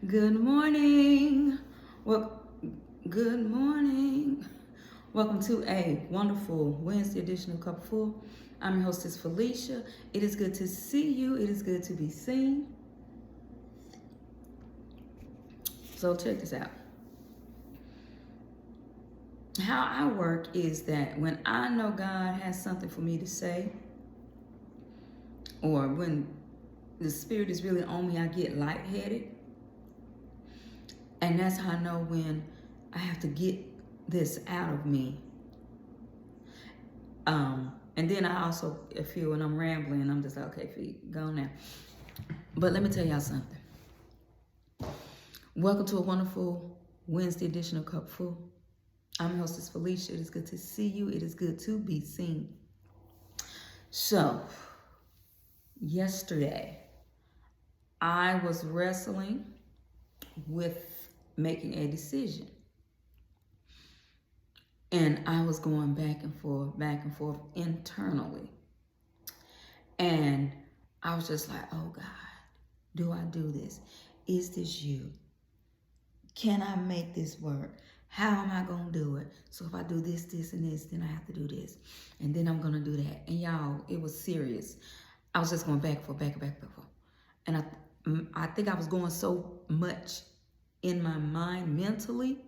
Good morning. Well, good morning. Welcome to a wonderful Wednesday edition of Cupful. I'm your hostess Felicia. It is good to see you. It is good to be seen. So check this out. How I work is that when I know God has something for me to say, or when the spirit is really on me, I get lightheaded. And that's how I know when I have to get this out of me. And then I also feel when I'm rambling, I'm just like, okay, feet, go now. But let me tell y'all something. Welcome to a wonderful Wednesday edition of Cupful. I'm your hostess Felicia. It is good to see you. It is good to be seen. So, yesterday, I was wrestling with making a decision. And I was going back and forth internally. And I was just like, oh God, do I do this? Is this you? Can I make this work? How am I going to do it? So if I do this, this, and this, then I have to do this. And then I'm going to do that. And y'all, it was serious. I was just going back and forth. And I think I was going so much in my mind mentally,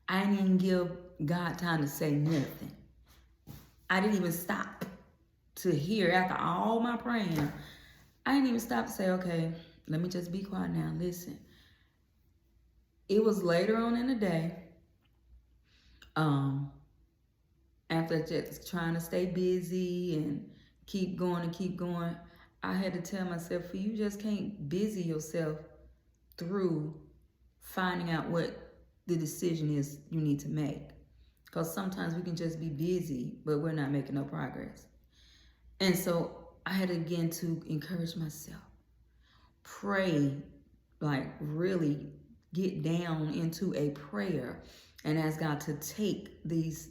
I didn't even give God time to say nothing. I didn't even stop to hear after all my praying. I didn't even stop to say, okay, let me just be quiet now. Listen. It was later on in the day, after just trying to stay busy and keep going, I had to tell myself, you just can't busy yourself through finding out what the decision is you need to make. Because sometimes we can just be busy, but we're not making no progress. And so I had again to encourage myself. Pray, like really get down into a prayer and ask God to take these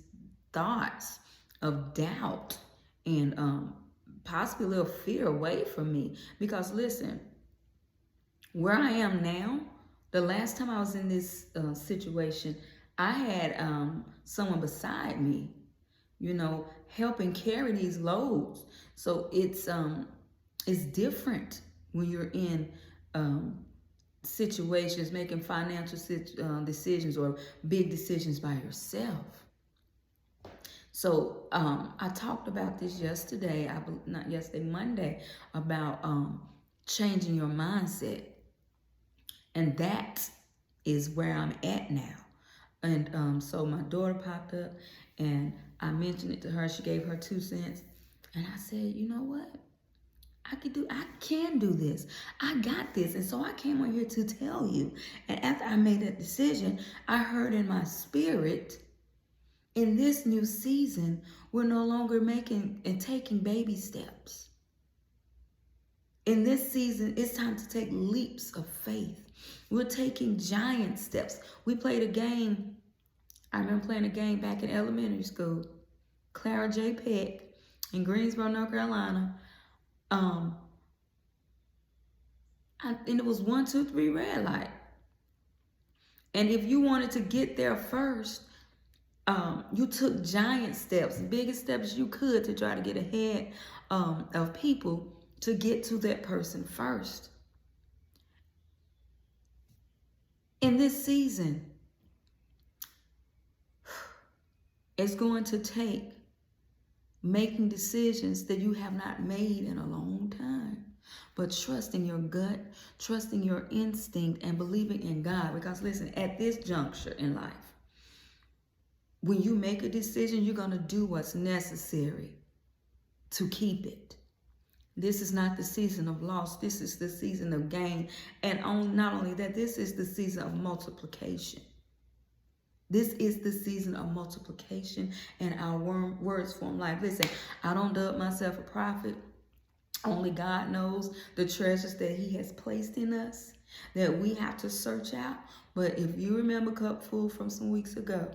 thoughts of doubt and possibly a little fear away from me. Because listen, where I am now, the last time I was in this situation, I had someone beside me, helping carry these loads. So it's different when you're in situations, making financial decisions or big decisions by yourself. So I talked about this yesterday, Monday, about changing your mindset. And that is where I'm at now. And so my daughter popped up and I mentioned it to her. She gave her 2 cents. And I said, you know what? I can do this. I got this. And so I came on here to tell you. And after I made that decision, I heard in my spirit, in this new season, we're no longer making and taking baby steps. In this season, it's time to take leaps of faith. We're taking giant steps. We played a game. I remember playing a game back in elementary school. Clara J. Peck in Greensboro, North Carolina. And it was 1, 2, 3 red light. And if you wanted to get there first, you took giant steps, biggest steps you could to try to get ahead of people to get to that person first. In this season, it's going to take making decisions that you have not made in a long time. But trusting your gut, trusting your instinct, and believing in God. Because listen, at this juncture in life, when you make a decision, you're going to do what's necessary to keep it. This is not the season of loss. This is the season of gain. And not only that, this is the season of multiplication. This is the season of multiplication and our words form life. Listen, I don't dub myself a prophet. Only God knows the treasures that he has placed in us that we have to search out. But if you remember Cupful from some weeks ago,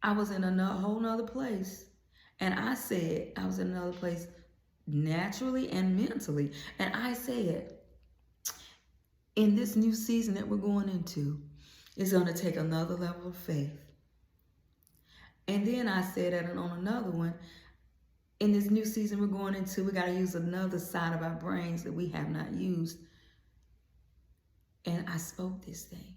I was in a whole nother place. And I said I was in another place naturally and mentally. And I said, in this new season that we're going into, it's going to take another level of faith. And then I said that on another one, in this new season we're going into, we got to use another side of our brains that we have not used. And I spoke this thing.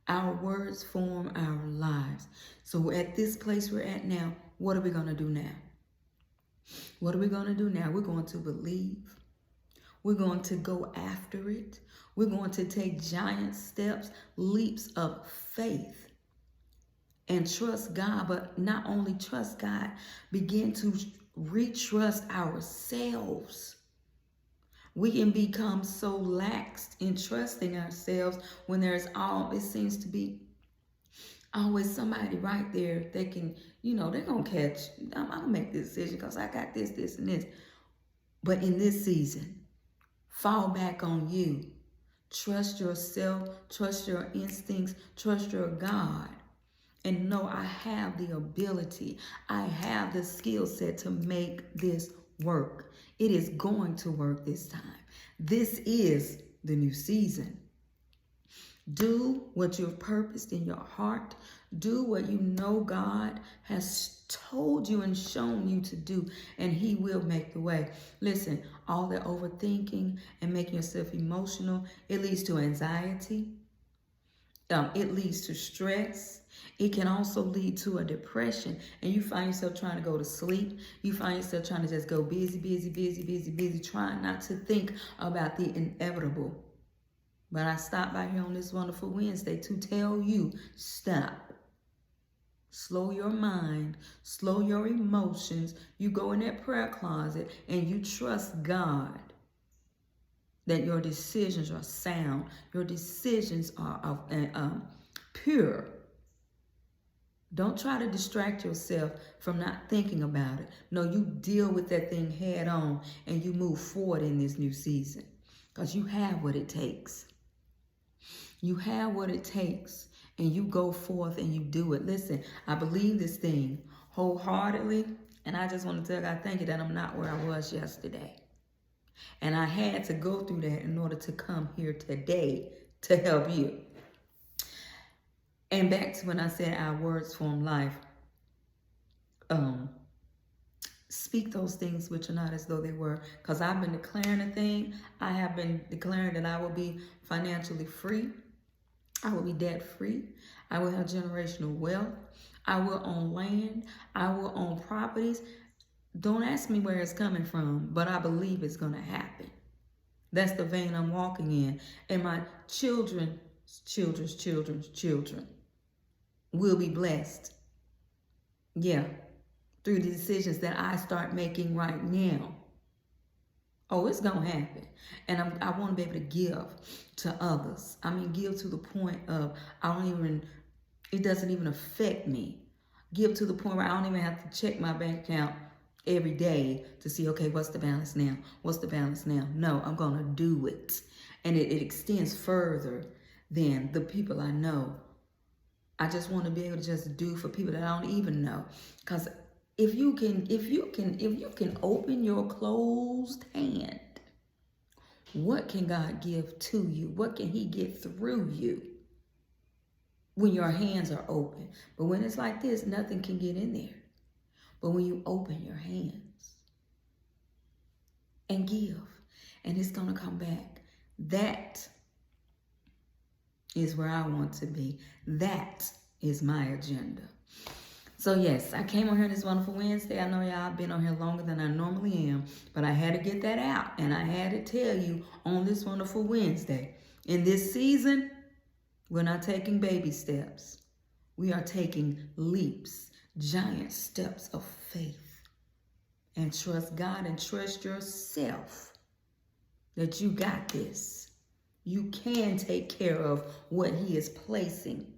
Our words form our lives. So at this place we're at now, what are we going to do now? What are we going to do now? We're going to believe. We're going to go after it. We're going to take giant steps, leaps of faith, and trust God. But not only trust God, begin to retrust ourselves. We can become so lax in trusting ourselves when it seems to be always somebody right there that can, they're going to catch. I'm going to make this decision because I got this, this, and this. But in this season, fall back on you. Trust yourself, trust your instincts, trust your God. And know I have the ability, I have the skill set to make this work. It is going to work this time. This is the new season. Do what you've purposed in your heart. Do what you know God has told you and shown you to do, and He will make the way. Listen, all that overthinking and making yourself emotional, it leads to anxiety. It leads to stress. It can also lead to a depression, and you find yourself trying to go to sleep. You find yourself trying to just go busy, trying not to think about the inevitable. But I stopped by here on this wonderful Wednesday to tell you, stop. Slow your mind, slow your emotions. You go in that prayer closet and you trust God that your decisions are sound. Your decisions are pure. Don't try to distract yourself from not thinking about it. No, you deal with that thing head on and you move forward in this new season because you have what it takes. You have what it takes, and you go forth and you do it. Listen, I believe this thing wholeheartedly, and I just want to tell God, thank you that I'm not where I was yesterday. And I had to go through that in order to come here today to help you. And back to when I said our words form life. Speak those things which are not as though they were. Because I've been declaring a thing. I have been declaring that I will be financially free. I will be debt free. I will have generational wealth. I will own land. I will own properties. Don't ask me where it's coming from, but I believe it's going to happen. That's the vein I'm walking in. And my children's children will be blessed. Yeah. Through the decisions that I start making right now. Oh, it's going to happen. And I want to be able to give to others. I mean, give to the point of it doesn't even affect me. Give to the point where I don't even have to check my bank account every day to see, okay, what's the balance now? What's the balance now? No, I'm going to do it. And it extends further than the people I know. I just want to be able to just do for people that I don't even know. Because if you can open your closed hand, what can God give to you? What can He get through you when your hands are open? But when it's like this, nothing can get in there. But when you open your hands and give, and it's going to come back, that is where I want to be. That is my agenda. So yes, I came on here this wonderful Wednesday. I know y'all have been on here longer than I normally am, but I had to get that out, and I had to tell you on this wonderful Wednesday. In this season, we're not taking baby steps. We are taking leaps, giant steps of faith. And trust God and trust yourself that you got this. You can take care of what He is placing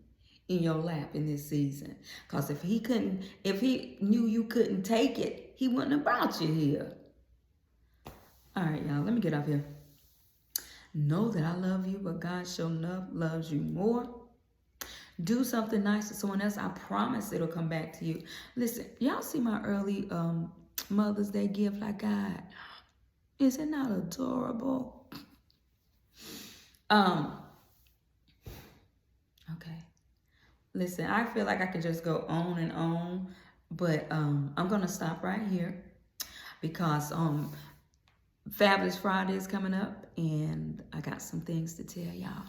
in your lap in this season. Because if He knew you couldn't take it, He wouldn't have brought you here. All right, y'all, let me get off here. Know that I love you, but God sure enough loves you more. Do something nice to someone else. I promise it'll come back to you. Listen, y'all see my early Mother's Day gift I got? Is it not adorable? Um, okay. Listen, I feel like I could just go on and on, but I'm gonna stop right here because Fabulous Friday is coming up, and I got some things to tell y'all.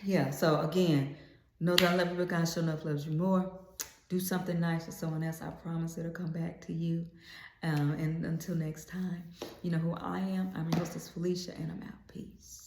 Yeah, so again, know that I love you, but God sure enough loves you more. Do something nice for someone else. I promise it'll come back to you. And until next time, you know who I am. I'm your hostess, Felicia, and I'm out. Peace.